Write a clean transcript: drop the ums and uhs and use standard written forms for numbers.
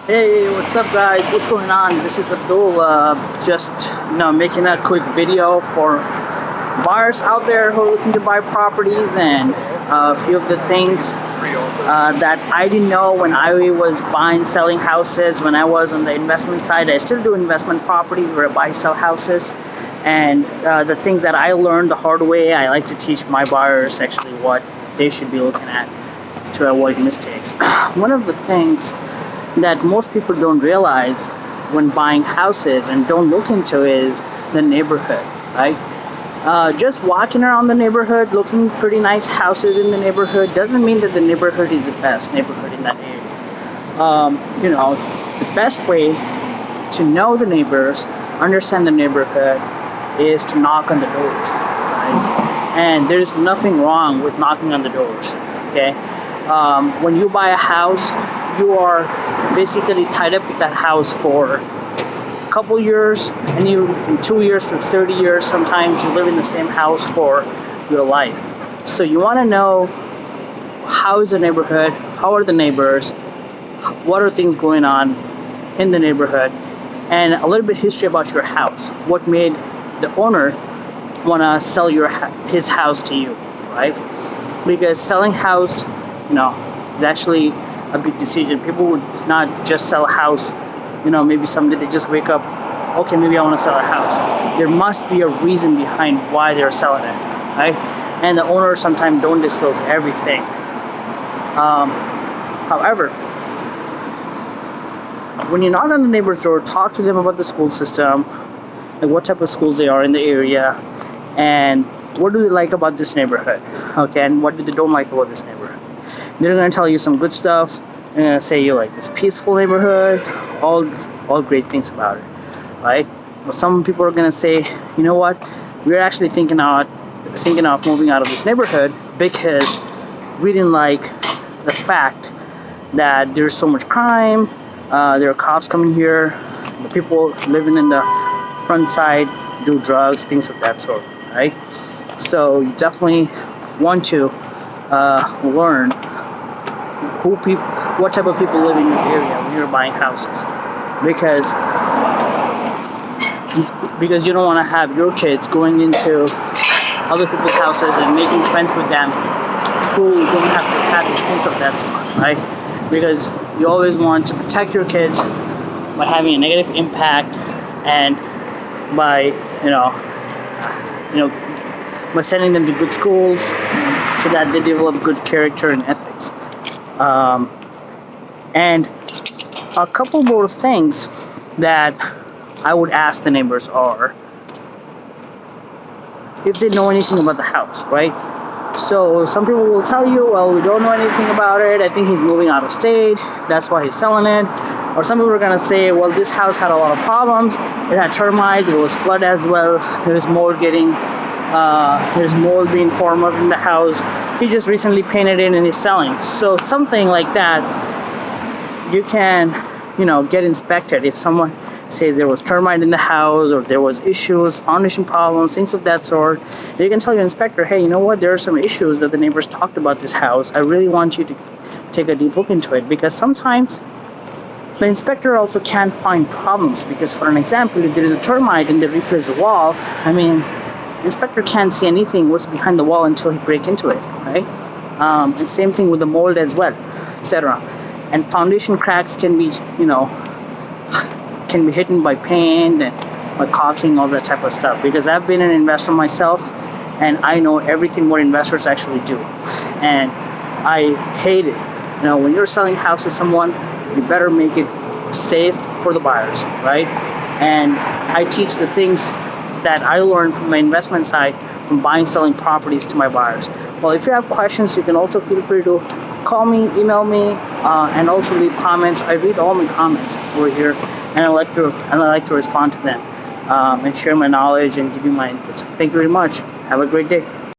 Hey, what's up, guys? What's going on? This is Abdul. Just making a quick video for buyers out there who are looking to buy properties, and a few of the things that I didn't know when I was buying, selling houses. When I was on the investment side, I still do investment properties where I buy, sell houses, and the things that I learned the hard way. I like to teach my buyers actually what they should be looking at to avoid mistakes. One of the things that most people don't realize when buying houses and don't look into is the neighborhood, right? Just walking around the neighborhood, looking pretty nice houses in the neighborhood doesn't mean that the neighborhood is the best neighborhood in that area. The best way to know the neighbors, understand the neighborhood, is to knock on the doors, right? And there's nothing wrong with knocking on the doors, okay? When you buy a house, you are basically tied up with that house for a couple years, and you in 2 years to 30 years, sometimes you live in the same house for your life. So you want to know, how is the neighborhood, how are the neighbors, what are things going on in the neighborhood, and a little bit history about your house. What made the owner want to sell his house to you, right? Because selling house, is actually a big decision. People would not just sell a house, maybe someday they just wake up, okay, maybe I want to sell a house. There must be a reason behind why they're selling it, right? And the owners sometimes don't disclose everything. However, when you knock on the neighbor's door, talk to them about the school system, like what type of schools they are in the area, and what do they like about this neighborhood, okay, and what do they don't like about this neighborhood. They're going to tell you some good stuff. They're going to say you like this peaceful neighborhood, all great things about it, right? But some people are going to say, you know what, we're actually thinking of moving out of this neighborhood because we didn't like the fact that there's so much crime, there are cops coming here, the people living in the front side do drugs, things of that sort, right? So you definitely want to learn what type of people live in your area when you're buying houses, because you don't want to have your kids going into other people's houses and making friends with them who don't have to have these things of that sort, right? Because you always want to protect your kids by having a negative impact and by by sending them to good schools so that they develop good character and ethics. And a couple more things that I would ask the neighbors are if they know anything about the house, right? So some people will tell you, well, we don't know anything about it. I think he's moving out of state. That's why he's selling it. Or some people are going to say, well, this house had a lot of problems. It had termites. There was flood as well. There's mold being formed up in the house. He just recently painted it and he's selling. So something like that, you can, get inspected. If someone says there was termite in the house or there was issues, foundation problems, things of that sort, you can tell your inspector, hey, you know what, there are some issues that the neighbors talked about this house. I really want you to take a deep look into it, because sometimes the inspector also can't find problems, because for an example, if there is a termite and they replace the wall, the inspector can't see anything what's behind the wall until he breaks into it, right? And same thing with the mold as well, etc. And foundation cracks can be, hidden by paint and by caulking, all that type of stuff. Because I've been an investor myself, and I know everything what investors actually do. And I hate it. When you're selling house to someone, you better make it safe for the buyers, right? And I teach the things that I learned from the investment side, from buying, selling properties to my buyers. Well, if you have questions, you can also feel free to call me, email me, and also leave comments. I read all my comments over here, and I like to respond to them and share my knowledge and give you my inputs. Thank you very much. Have a great day.